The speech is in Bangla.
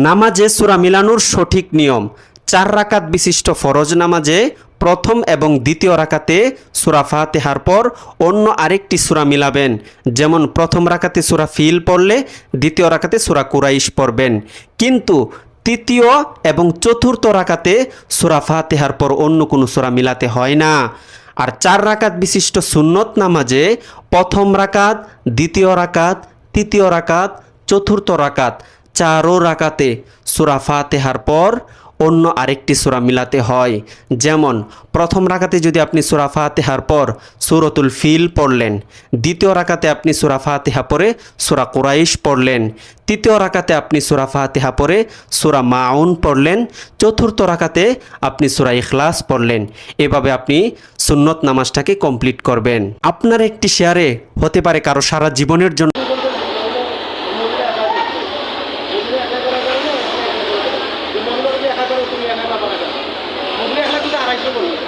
নামাজে সূরা মিলানোর সঠিক নিয়ম। 4 রাকাত বিশিষ্ট ফরজ নামাজে প্রথম এবং দ্বিতীয় রাকাতে সূরা ফাতিহার পর অন্য আরেকটি সূরা মিলাবেন। যেমন প্রথম রাকাতে সূরা ফিল পড়লে দ্বিতীয় রাকাতে সূরা কুরাইশ পড়বেন। কিন্তু তৃতীয় এবং চতুর্থ রাকাতে সূরা ফাতিহার পর অন্য কোনো সূরা মিলাতে হয় না। আর 4 রাকাত বিশিষ্ট সুন্নত নামাজে প্রথম রাকাত, দ্বিতীয় রাকাত, তৃতীয় রাকাত, চতুর্থ রাকাত, 4 রাকাতে সূরা ফাতিহার পর অন্য আরেকটি সূরা মিলাতে হয়। যেমন প্রথম রাকাতে যদি আপনি সূরা ফাতিহার পর সূরাতুল ফিল পড়লেন, দ্বিতীয় রাকাতে আপনি সূরা ফাতিহা পড়ে সূরা কুরাইশ পড়লেন, তৃতীয় রাকাতে আপনি সূরা ফাতিহা পড়ে সূরা মাউন পড়লেন, চতুর্থ রাকাতে আপনি সূরা ইখলাস পড়লেন। এভাবে আপনি সুন্নত নামাজটাকে কমপ্লিট করবেন। আপনার একটি শেয়ারে হতে পারে কারো সারা জীবনের জন্য তুমি